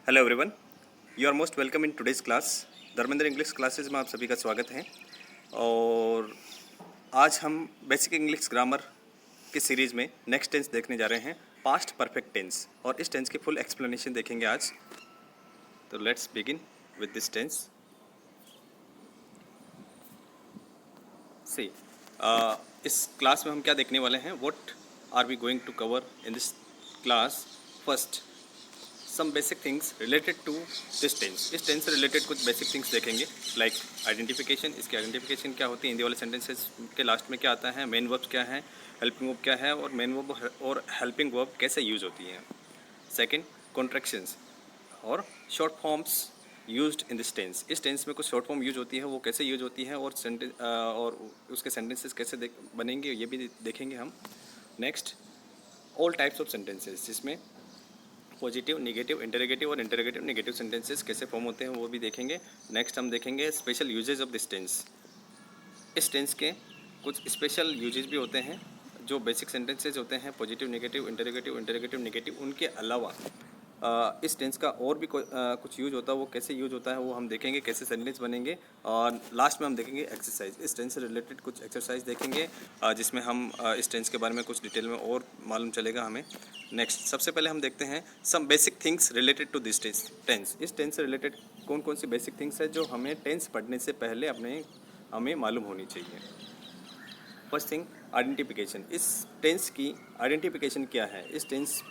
Hello everyone, you are most welcome in today's class. Dharmendra English classes में आप सभी का स्वागत है। और आज हम बेसिक इंग्लिश ग्रामर की सीरीज़ में नेक्स्ट टेंस देखने जा रहे हैं, पास्ट परफेक्ट टेंस, और इस टेंस की फुल एक्सप्लेनेशन देखेंगे आज। तो let's begin with this tense. See, इस क्लास में हम क्या देखने वाले हैं, what are we going to cover in this class. First, some basic things related to this tense. इस टेंस से रिलेटेड कुछ बेसिक थिंग्स देखेंगे, लाइक आइडेंटिफिकेशन। इसकी आइडेंटिफिकेशन क्या होती है, हिंदी वाले सेंटेंसेस के लास्ट में क्या आता है, मेन वर्ब्स क्या है, हेल्पिंग वर्ब क्या है, और मेन वर्ब और हेल्पिंग वर्ब कैसे यूज होती हैं। सेकंड, कॉन्ट्रैक्शंस और short forms used in this tense. इस टेंस में कुछ शॉर्ट फॉर्म यूज होती है, वो कैसे यूज होती है, और उसके सेंटेंसेस कैसे बनेंगे, ये भी देखेंगे हम। Next, all types of sentences, जिसमें पॉजिटिव, नेगेटिव, इंटरोगेटिव और इंटरोगेटिव नेगेटिव सेंटेंसेस कैसे फॉर्म होते हैं, वो भी देखेंगे। नेक्स्ट हम देखेंगे special usages of this tense. इस टेंस के कुछ स्पेशल यूजेज भी होते हैं, जो बेसिक सेंटेंसेज होते हैं, पॉजिटिव, नेगेटिव, इंटरोगेटिव नेगेटिव, उनके अलावा इस टेंस का और भी कुछ यूज होता है, वो कैसे यूज होता है वो हम देखेंगे, कैसे सेंटेंस बनेंगे। और लास्ट में हम देखेंगे एक्सरसाइज। इस टेंस से रिलेटेड कुछ एक्सरसाइज देखेंगे, जिसमें हम इस टेंस के बारे में कुछ डिटेल में और मालूम चलेगा हमें। नेक्स्ट, सबसे पहले हम देखते हैं some basic things related to this tense. इस टेंस से रिलेटेड कौन कौन सी बेसिक थिंग्स है जो हमें टेंस पढ़ने से पहले हमें मालूम होनी चाहिए। First thing, identification. इस टेंस की आइडेंटिफिकेशन क्या है। इस टेंस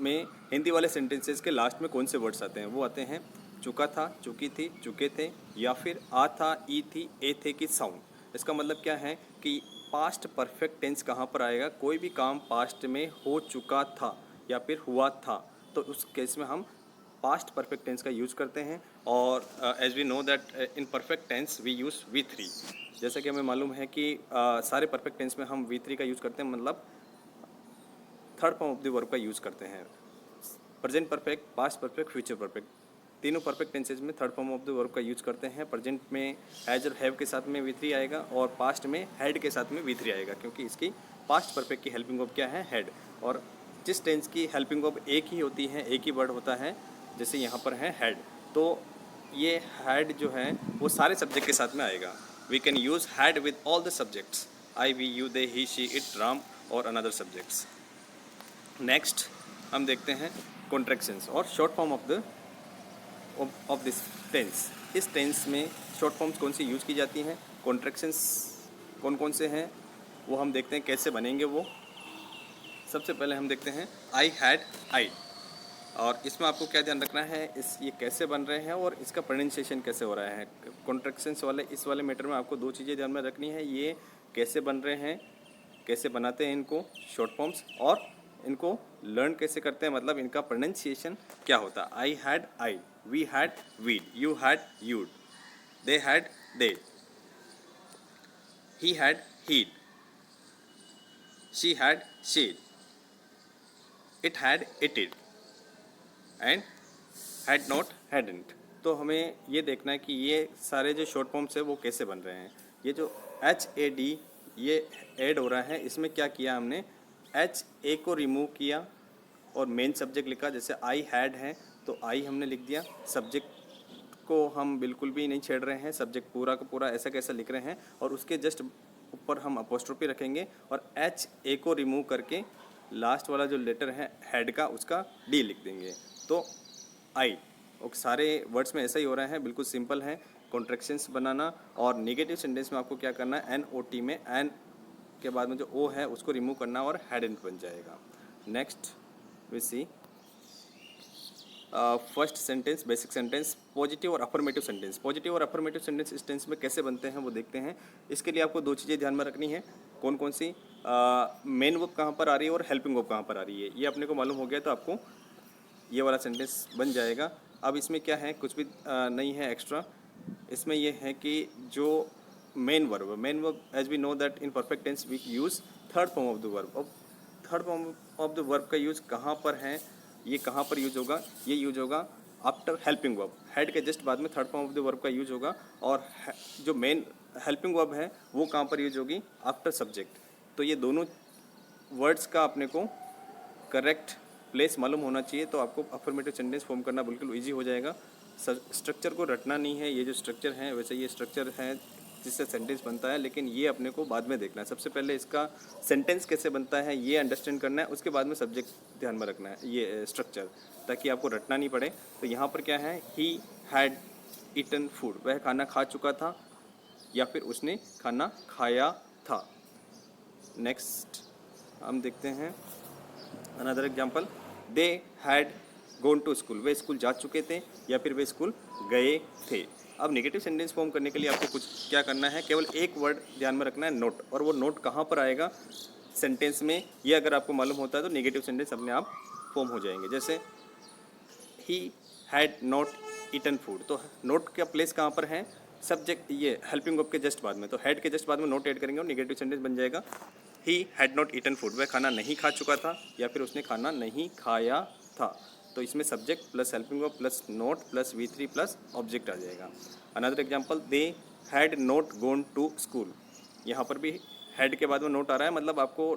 में हिंदी वाले सेंटेंसेस के लास्ट में कौन से वर्ड्स आते हैं, वो आते हैं चुका था, चुकी थी, चुके थे, या फिर आ था, ई थी, ए थे की साउंड। इसका मतलब क्या है कि पास्ट परफेक्ट टेंस कहाँ पर आएगा, कोई भी काम पास्ट में हो चुका था या फिर हुआ था, तो उस केस में हम पास्ट परफेक्ट टेंस का यूज़ करते हैं। और as we know that in perfect tense we use V3। जैसा कि हमें मालूम है कि सारे परफेक्ट टेंस में हम V3 का यूज़ करते हैं, मतलब third form of the verb का यूज़ करते हैं। Present perfect, past perfect, future perfect, तीनों परफेक्ट टेंसेज में third form of the verb का यूज़ करते हैं। प्रेजेंट में हैज और हैव के साथ में V3 आएगा, और पास्ट में हैड के साथ में V3 आएगा, क्योंकि इसकी पास्ट परफेक्ट की हेल्पिंग वर्ब क्या है, हैड। और जिस टेंस की हेल्पिंग वर्ब एक ही होती है, एक ही वर्ड होता है, जैसे यहाँ पर है हैड, तो ये हैड जो है वो सारे सब्जेक्ट के साथ में आएगा। We can use had with all the subjects, I, we, you, they, he, she, it, Ram और अनदर सब्जेक्ट्स। नेक्स्ट हम देखते हैं कॉन्ट्रैक्शंस और short form of this tense. इस टेंस में शॉर्ट फॉर्म्स कौन सी यूज़ की जाती हैं, कॉन्ट्रैक्शंस कौन कौन से हैं, वो हम देखते हैं कैसे बनेंगे वो। सबसे पहले हम देखते हैं आई हैड, आई। और इसमें आपको क्या ध्यान रखना है, ये कैसे बन रहे हैं और इसका प्रोनाउंसिएशन कैसे हो रहा है। कॉन्ट्रैक्शंस वाले इस वाले मैटर में आपको दो चीज़ें ध्यान में रखनी है, ये कैसे बन रहे हैं, कैसे बनाते हैं इनको शॉर्ट फॉर्म्स, और इनको लर्न कैसे करते हैं, मतलब इनका प्रोनाउंसिएशन क्या होता है। I had, I, we had, we'd, you had, you'd, they had, they, he had, he'd, she had, she'd, it had, it'd, and had not, hadn't. तो हमें ये देखना है कि ये सारे जो शॉर्ट फॉर्म्स है वो कैसे बन रहे हैं। ये जो HAD ये ऐड हो रहा है, इसमें क्या किया हमने, HA को रिमूव किया और मेन सब्जेक्ट लिखा। जैसे आई हैड है तो आई हमने लिख दिया, सब्जेक्ट को हम बिल्कुल भी नहीं छेड़ रहे हैं, सब्जेक्ट पूरा का पूरा ऐसा कैसा लिख रहे हैं, और उसके जस्ट ऊपर हम अपोस्ट्रोफी रखेंगे और HA को रिमूव करके लास्ट वाला जो लेटर है हेड का, उसका D लिख देंगे, तो आई। और सारे वर्ड्स में ऐसा ही हो रहा है, बिल्कुल सिंपल है कॉन्ट्रैक्शंस बनाना। और नेगेटिव सेंटेंस में आपको क्या करना है, NOT में एन के बाद में जो O है उसको रिमूव करना और हैडेंट बन जाएगा। Next we see first sentence, basic sentence, positive और अफर्मेटिव सेंटेंस। पॉजिटिव और अफर्मेटिव सेंटेंस इस टेंस में कैसे बनते हैं वो देखते हैं। इसके लिए आपको दो चीज़ें ध्यान में रखनी है, कौन कौन सी, मेन वर्ब कहाँ पर आ रही है और हेल्पिंग वर्ब कहाँ पर आ रही है। ये अपने को मालूम हो गया तो आपको ये वाला सेंटेंस बन जाएगा। अब इसमें क्या है, कुछ भी नहीं है एक्स्ट्रा। इसमें ये है कि जो main verb as we know that in perfect tense we use third form of the verb. अब third form of the verb का यूज़ कहाँ पर है, ये कहाँ पर यूज होगा, ये यूज होगा आफ्टर हेल्पिंग वर्ब। हेड के जस्ट बाद में third form of the verb का यूज होगा, और जो मेन हेल्पिंग वर्ब है वो कहाँ पर यूज होगी, आफ्टर सब्जेक्ट। तो ये दोनों वर्ड्स का अपने को करेक्ट प्लेस मालूम होना चाहिए तो आपको अफर्मेटिव सेंटेंस फॉर्म करना बिल्कुल ईजी हो जाएगा। स्ट्रक्चर को रटना नहीं है, ये जो स्ट्रक्चर है वैसे ये स्ट्रक्चर है जिससे सेंटेंस बनता है, लेकिन ये अपने को बाद में देखना है। सबसे पहले इसका सेंटेंस कैसे बनता है ये अंडरस्टैंड करना है, उसके बाद में सब्जेक्ट ध्यान में रखना है, ये स्ट्रक्चर, ताकि आपको रटना नहीं पड़े। तो यहाँ पर क्या है, ही हैड ईटन फूड, वह खाना खा चुका था या फिर उसने खाना खाया था। नेक्स्ट हम देखते हैं another example, they had gone to school, वे स्कूल जा चुके थे या फिर वे स्कूल गए थे। अब नेगेटिव सेंटेंस फॉर्म करने के लिए आपको कुछ क्या करना है, केवल एक वर्ड ध्यान में रखना है, नोट। और वो नोट कहाँ पर आएगा सेंटेंस में, ये अगर आपको मालूम होता है तो नेगेटिव सेंटेंस अपने आप फॉर्म हो जाएंगे। जैसे he had not eaten food, तो नोट का प्लेस कहाँ पर है, सब्जेक्ट, ये हेल्पिंग वर्ब के जस्ट बाद में, तो हैड के जस्ट बाद में नोट ऐड करेंगे और नेगेटिव सेंटेंस बन जाएगा he had not eaten food, वह खाना नहीं खा चुका था या फिर उसने खाना नहीं खाया था। तो इसमें subject plus helping verb plus not plus V3 plus object आ जाएगा। Another example, they had not gone to school, यहाँ पर भी हैड के बाद में नोट आ रहा है, मतलब आपको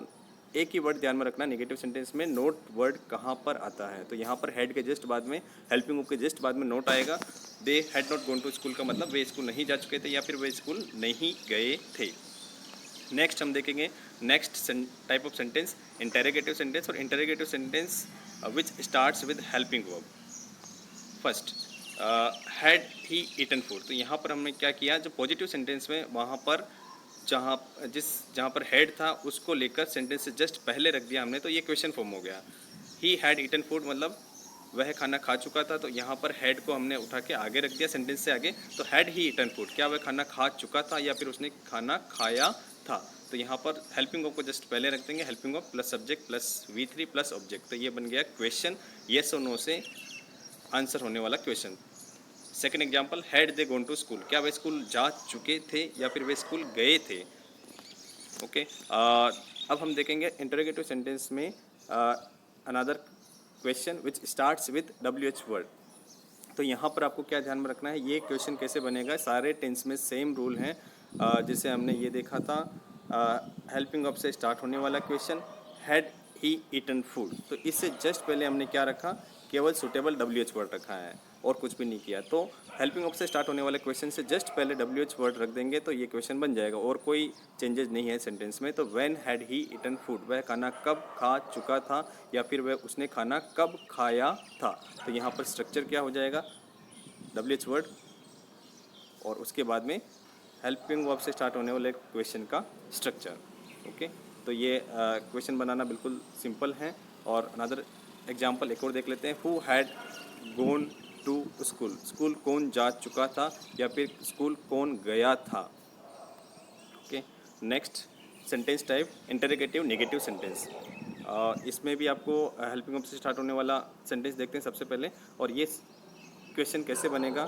एक ही वर्ड ध्यान में रखना, नेगेटिव सेंटेंस में नोट वर्ड कहाँ पर आता है। तो यहाँ पर हैड के जस्ट बाद में, हेल्पिंग वर्ब के जस्ट बाद में नोट आएगा। They had not gone to school का मतलब वे स्कूल नहीं जा चुके थे या फिर वे स्कूल नहीं गए थे। नेक्स्ट हम देखेंगे next type of sentence, interrogative sentence. और interrogative sentence which starts with helping verb. First, had he eaten food, तो यहाँ पर हमने क्या किया, जो पॉजिटिव सेंटेंस में वहाँ पर जहाँ पर हैड था उसको लेकर सेंटेंस से जस्ट पहले रख दिया हमने, तो ये क्वेश्चन फॉर्म हो गया। ही हैड ईटन फूड मतलब वह खाना खा चुका था, तो यहाँ पर हैड को हमने उठा के आगे रख दिया सेंटेंस से आगे, तो हैड ही ईटन फूड, क्या वह खाना खा चुका था या फिर उसने खाना खाया था। तो यहाँ पर हेल्पिंग वर्ब को जस्ट पहले रख देंगे, helping verb plus subject plus V3 plus object, तो ये बन गया क्वेश्चन, येस और नो से आंसर होने वाला question. Second example, had they gone to school, क्या वे स्कूल जा चुके थे या फिर वे स्कूल गए थे। ओके, अब हम देखेंगे इंटरोगेटिव सेंटेंस में another question which starts with WH word. तो यहाँ पर आपको क्या ध्यान में रखना है, ये क्वेश्चन कैसे बनेगा, सारे टेंस में सेम रूल हैं। जैसे हमने ये देखा था, हेल्पिंग वर्ब से स्टार्ट होने वाला question, had he eaten food, तो इससे जस्ट पहले हमने क्या रखा, केवल सुटेबल WH वर्ड रखा है और कुछ भी नहीं किया। तो हेल्पिंग वर्ब से स्टार्ट होने वाले क्वेश्चन से जस्ट पहले WH वर्ड रख देंगे तो ये क्वेश्चन बन जाएगा और कोई चेंजेस नहीं है सेंटेंस में। तो when had he eaten food, वह खाना कब खा चुका था या फिर वह उसने खाना कब खाया था। तो यहाँ पर स्ट्रक्चर क्या हो जाएगा, WH वर्ड और उसके बाद में हेल्पिंग वर्ब से स्टार्ट होने वाले क्वेश्चन का स्ट्रक्चर। ओके, तो ये क्वेश्चन बनाना बिल्कुल सिंपल है। और अनदर एग्जांपल एक और देख लेते हैं, who had gone to school, school कौन जा चुका था या फिर स्कूल कौन गया था। Okay, next sentence type interrogative negative sentence. इसमें भी आपको हेल्पिंग वर्ब से स्टार्ट होने वाला सेंटेंस देखते हैं सबसे पहले, और ये क्वेश्चन कैसे बनेगा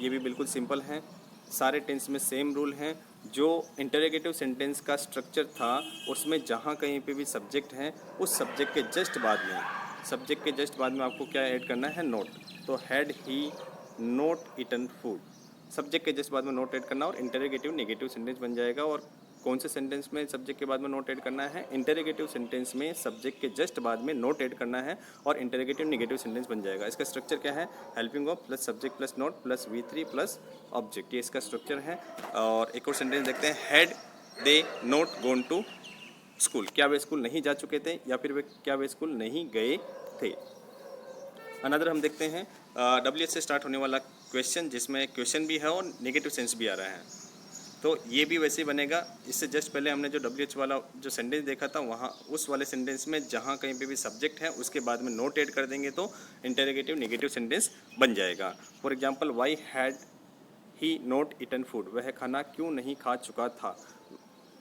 ये भी बिल्कुल सिंपल है, सारे टेंस में सेम रूल हैं। जो इंटरोगेटिव सेंटेंस का स्ट्रक्चर था उसमें जहाँ कहीं पे भी सब्जेक्ट है उस सब्जेक्ट के जस्ट बाद में, सब्जेक्ट के जस्ट बाद में आपको क्या ऐड करना है, नोट। तो had he not eaten food, subject के जस्ट बाद में नोट ऐड करना और इंटरोगेटिव नेगेटिव सेंटेंस बन जाएगा। और कौन से सेंटेंस में सब्जेक्ट के बाद में नोट ऐड करना है, इंटरोगेटिव सेंटेंस में सब्जेक्ट के जस्ट बाद में नोट ऐड करना है और इंटरोगेटिव नेगेटिव सेंटेंस बन जाएगा। इसका स्ट्रक्चर क्या है, helping verb plus subject plus not plus V3 plus object, ये इसका स्ट्रक्चर है। और एक और सेंटेंस देखते हैं, had they not gone to school, क्या वे स्कूल नहीं जा चुके थे या फिर क्या वे स्कूल नहीं गए थे। अनदर हम देखते हैं WH से स्टार्ट होने वाला क्वेश्चन जिसमें क्वेश्चन भी है और नेगेटिव सेंस भी आ रहा है, तो ये भी वैसे ही बनेगा। इससे जस्ट पहले हमने जो WH वाला जो सेंटेंस देखा था वहाँ उस वाले सेंटेंस में जहाँ कहीं पे भी सब्जेक्ट है उसके बाद में नोट ऐड कर देंगे तो इंटरोगेटिव नेगेटिव सेंटेंस बन जाएगा। For example, why had he not eaten food, वह खाना क्यों नहीं खा चुका था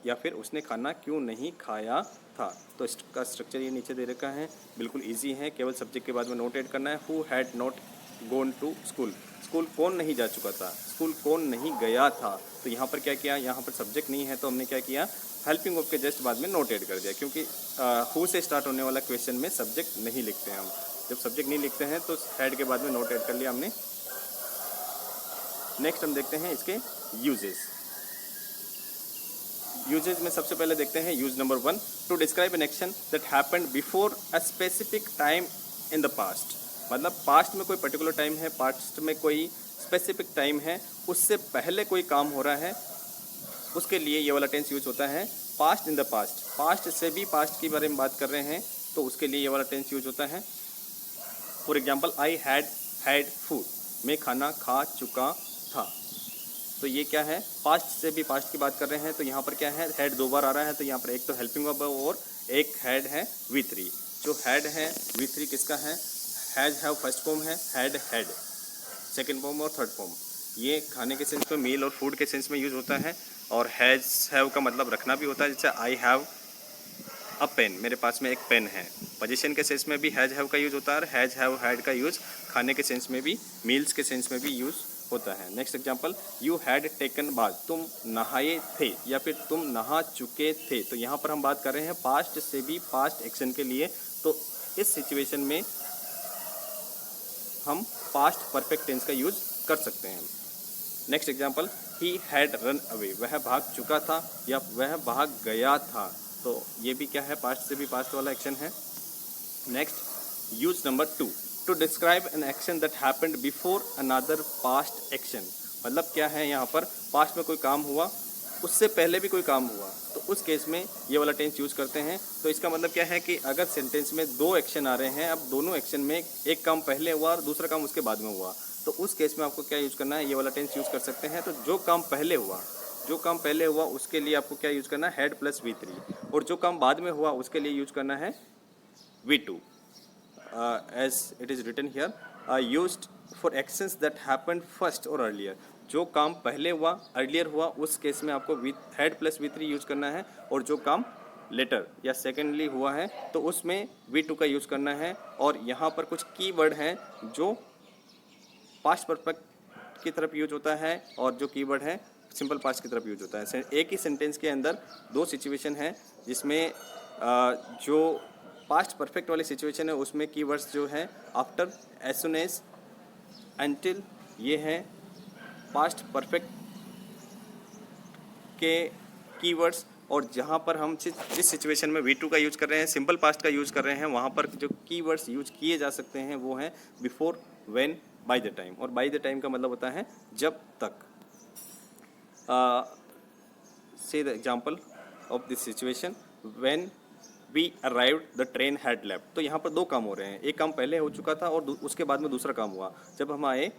या फिर उसने खाना क्यों नहीं खाया था। तो इसका स्ट्रक्चर ये नीचे दे रखा है, बिल्कुल ईजी है, केवल सब्जेक्ट के बाद में नोट ऐड करना है। Who had not gone to school, school कौन नहीं जा चुका था, स्कूल कौन नहीं गया था। तो यहाँ पर क्या किया, यहाँ पर सब्जेक्ट नहीं है तो हमने क्या किया, हेल्पिंग वर्ब के जस्ट बाद में नोट ऐड कर दिया, क्योंकि हु से स्टार्ट होने वाला क्वेश्चन में सब्जेक्ट नहीं लिखते हैं हम। जब सब्जेक्ट नहीं लिखते हैं तो हैड के बाद में नोट ऐड कर लिया हमने। नेक्स्ट हम देखते हैं इसके यूजेस। यूजेज में सबसे पहले देखते हैं use number 1, to describe an action that happened before a specific time in the past, मतलब पास्ट में कोई पर्टिकुलर टाइम है, पास्ट में कोई स्पेसिफिक टाइम है, उससे पहले कोई काम हो रहा है, उसके लिए ये वाला टेंस यूज होता है। Past in the past, past से भी पास्ट के बारे में बात कर रहे हैं तो उसके लिए ये वाला टेंस यूज होता है। For example, I had food, मैं खाना खा चुका था। तो ये क्या है, पास्ट से भी पास्ट की बात कर रहे हैं। तो यहाँ पर क्या है, हैड दो बार आ रहा है, तो यहाँ पर एक तो हेल्पिंग वर्ब और एक हैड है V3। जो हैड है V3 किसका है, हैज हैव फर्स्ट फॉर्म है, हैड सेकंड फॉर्म और थर्ड फॉर्म। ये खाने के सेंस में, मील और फूड के सेंस में यूज होता है। और हैज हैव का मतलब रखना भी होता है, जैसे आई हैव अ पेन, मेरे पास में एक पेन है। पोजीशन के सेंस में भी हैज हैव का यूज होता है और हैज हैव हैड का यूज खाने के सेंस में भी, मील्स के सेंस में भी यूज होता है। Next example, you had taken bath, तुम नहाए थे या फिर तुम नहा चुके थे। तो यहाँ पर हम बात कर रहे हैं पास्ट से भी पास्ट एक्शन के लिए। तो इस सिचुएशन में हम पास्ट परफेक्ट टेंस का यूज कर सकते हैं। Next example, he had run away, वह भाग चुका था या वह भाग गया था। तो ये भी क्या है, पास्ट से भी पास्ट वाला एक्शन है। Next, use number 2, to describe an action that happened before another past action. मतलब क्या है, यहाँ पर पास्ट में कोई काम हुआ, उससे पहले भी कोई काम हुआ, तो उस केस में ये वाला टेंस यूज़ करते हैं। तो इसका मतलब क्या है कि अगर सेंटेंस में दो एक्शन आ रहे हैं, अब दोनों एक्शन में एक काम पहले हुआ और दूसरा काम उसके बाद में हुआ, तो उस केस में आपको क्या यूज़ करना है, ये वाला टेंस यूज़ कर सकते हैं। तो जो काम पहले हुआ उसके लिए आपको क्या यूज़ करना है, हैड प्लस V3। और जो काम बाद में हुआ उसके लिए यूज करना है V2। As it is written here, used for actions that happened first और अर्लियर। जो काम पहले हुआ, अर्लियर हुआ, उस केस में आपको हैड प्लस V3 यूज़ करना है। और जो काम लेटर या सेकेंडली हुआ है तो उसमें V2 का यूज़ करना है। और यहाँ पर कुछ की वर्ड हैं जो पास्ट परफेक्ट की तरफ यूज होता है और जो कीवर्ड है सिंपल पास्ट की तरफ यूज होता है। एक ही सेंटेंस के अंदर दो सिचुएशन है, जिसमें जो पास्ट परफेक्ट वाली सिचुएशन है उसमें कीवर्ड्स जो है after, as soon as, until, ये है पास्ट परफेक्ट के कीवर्ड्स। और जहाँ पर हम जिस सिचुएशन में V2 का यूज़ कर रहे हैं, सिंपल पास्ट का यूज़ कर रहे हैं, वहाँ पर जो कीवर्ड्स यूज किए जा सकते हैं वो हैं before, when, by the time. और बाय द टाइम का मतलब होता है जब तक। See the example of this situation, when we arrived the train had left. तो यहाँ पर दो काम हो रहे हैं, एक काम पहले हो चुका था और उसके बाद में दूसरा काम हुआ। जब हम आए,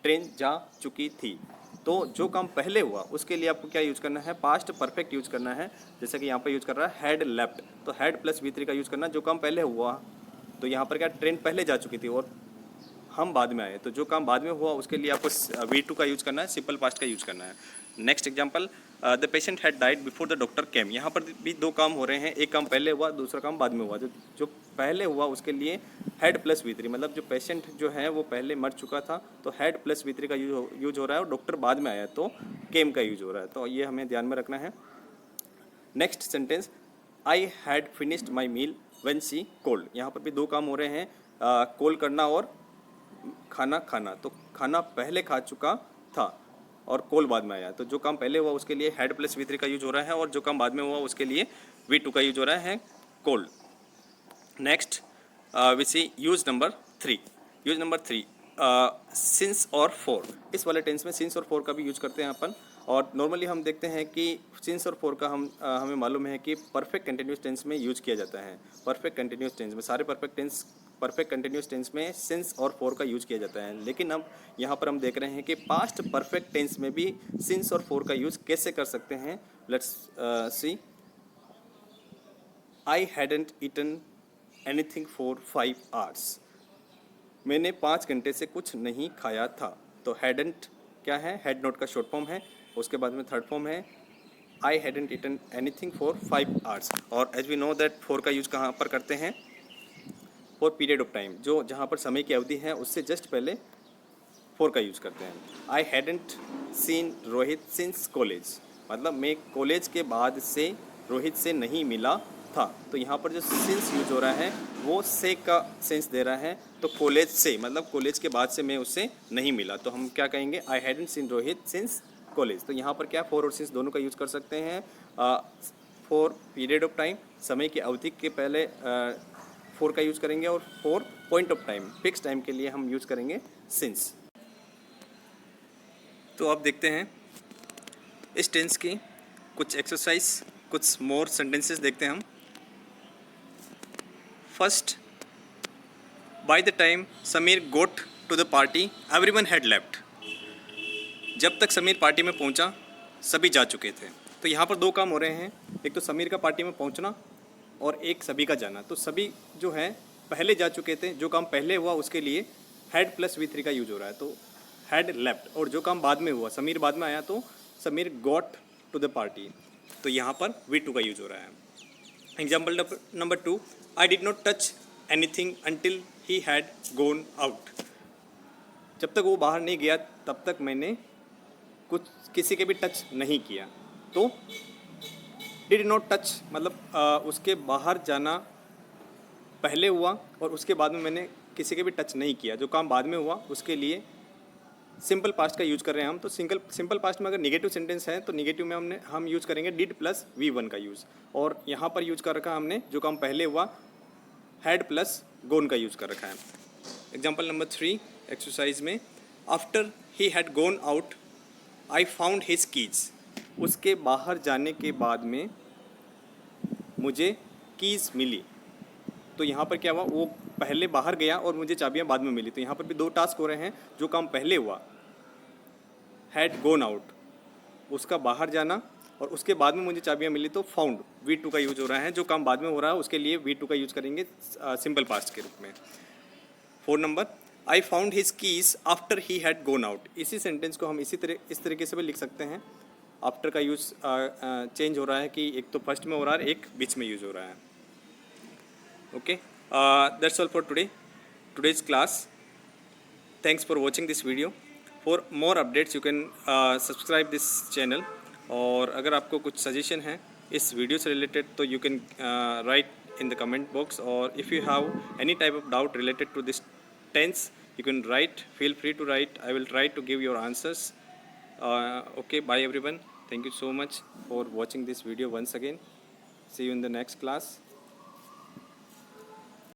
ट्रेन जा चुकी थी। तो जो काम पहले हुआ उसके लिए आपको क्या यूज़ करना है, पास्ट परफेक्ट यूज़ करना है। जैसे कि यहाँ पर यूज़ कर रहा है हैड लेफ्ट, तो हैड प्लस V3 का यूज़ करना, जो काम पहले हुआ। तो यहाँ पर क्या, ट्रेन पहले जा चुकी थी और हम बाद में आए, तो जो काम बाद में हुआ उसके लिए आपको V2 का यूज़ करना है, सिंपल पास्ट का यूज़ करना है। Next example, the patient had died before the doctor केम। यहाँ पर भी दो काम हो रहे हैं, एक काम पहले हुआ, दूसरा काम बाद में हुआ। जो पहले हुआ उसके लिए हैड प्लस V3, मतलब जो पेशेंट जो है वो पहले मर चुका था तो हैड प्लस V3 का यूज हो रहा है। और डॉक्टर बाद में आया तो केम का यूज हो रहा है, तो ये हमें ध्यान में रखना है। Next sentence, I had finished my meal when she called. यहाँ पर भी दो काम हो रहे हैं, कॉल करना और खाना खाना। तो खाना पहले खा चुका था और कॉल बाद में आया, तो जो काम पहले हुआ उसके लिए हैड प्लस V3 का यूज हो रहा है और जो काम बाद में हुआ उसके लिए V2 का यूज हो रहा है, called. Next we see use number 3। Use number 3, since और फॉर। इस वाले टेंस में सिंस और फॉर का भी यूज करते हैं अपन। और नॉर्मली हम देखते हैं कि सिंस और फॉर का हमें मालूम है कि परफेक्ट कंटिन्यूस टेंस में यूज किया जाता है। परफेक्ट कंटिन्यूस टेंस में, सारे परफेक्ट कंटिन्यूस टेंस में सिंस और फॉर का यूज किया जाता है। लेकिन अब यहाँ पर हम देख रहे हैं कि पास्ट परफेक्ट टेंस में भी सिंस और फॉर का यूज कैसे कर सकते हैं। Let's see, I hadn't eaten anything for 5 hours। मैंने 5 घंटे से कुछ नहीं खाया था। तो हैडंट क्या है, हैड नॉट का शॉर्ट फॉर्म है, उसके बाद में थर्ड फॉर्म है I hadn't eaten anything for 5 hours। और as we know that for का यूज कहाँ पर करते हैं, फॉर पीरियड ऑफ टाइम, जो जहाँ पर समय की अवधि है उससे जस्ट पहले फॉर का यूज़ करते हैं। I hadn't seen Rohit since college, मतलब मैं कॉलेज के बाद से रोहित से नहीं मिला था। तो यहाँ पर जो सिंस यूज हो रहा है वो से का सेंस दे रहा है। तो कॉलेज से मतलब कॉलेज के बाद से मैं उससे नहीं मिला, तो हम क्या कहेंगे, I hadn't seen Rohit since college. तो यहाँ पर क्या, फॉर और सिंस दोनों का यूज़ कर सकते हैं। फॉर पीरियड ऑफ टाइम, समय की अवधि के पहले फॉर का यूज़ करेंगे, और for point of time, fix time के लिए हम यूज़ करेंगे सिंस। तो अब देखते हैं इस टेंस की कुछ एक्सरसाइज, कुछ मोर सेंटेंसेस देखते हैं हम। First, by the time Sameer got to the party everyone had left. जब तक समीर पार्टी में पहुंचा सभी जा चुके थे। तो यहाँ पर दो काम हो रहे हैं, एक तो समीर का पार्टी में पहुंचना और एक सभी का जाना। तो सभी जो है पहले जा चुके थे, जो काम पहले हुआ उसके लिए हैड प्लस V3 का यूज हो रहा है, तो हैड लेफ्ट। और जो काम बाद में हुआ, समीर बाद में आया, तो Sameer got to the party, तो यहाँ पर V2 का यूज हो रहा है। Example number 2, I did not touch anything until he had gone out. जब तक वो बाहर नहीं गया तब तक मैंने कुछ किसी के भी टच नहीं किया। तो डिड नॉट टच मतलब उसके बाहर जाना पहले हुआ और उसके बाद में मैंने किसी के भी टच नहीं किया। जो काम बाद में हुआ उसके लिए सिंपल पास्ट का यूज़ कर रहे हैं हम। तो सिंपल पास्ट में अगर निगेटिव सेंटेंस है तो निगेटिव में हम यूज़ करेंगे डिड प्लस V1 का यूज़, और यहाँ पर यूज़ कर रखा हमने जो काम पहले हुआ हैड प्लस गोन का यूज़ कर रखा है। एग्जाम्पल नंबर 3 एक्सरसाइज में, after he had gone out I found his keys. उसके बाहर जाने के बाद में मुझे कीज़ मिली। तो यहाँ पर क्या हुआ, वो पहले बाहर गया और मुझे चाबियाँ बाद में मिली। तो यहाँ पर भी दो टास्क हो रहे हैं। जो काम पहले हुआ हैड गोन आउट, उसका बाहर जाना, और उसके बाद में मुझे चाबियाँ मिली, तो फाउंड V2 का यूज हो रहा है। जो काम बाद में हो रहा है उसके लिए V2 का यूज करेंगे सिंपल पास्ट के रूप में। 4 number, I found his keys after he had gone out. इसी सेंटेंस को हम इस तरीके से भी लिख सकते हैं। आफ्टर का यूज़ चेंज हो रहा है कि एक तो फर्स्ट में हो रहा है, एक बीच में यूज़ हो रहा है। Okay, that's all for today's class. Thanks for watching this video. For more updates you can subscribe this channel. और अगर आपको कुछ सजेशन है इस वीडियो से रिलेटेड तो you can write in the comment box, or if you have any type of doubt related to this tense you can write, feel free to write. I will try to give your answers. Okay, bye everyone. Thank you so much for watching this video once again. See you in the next class.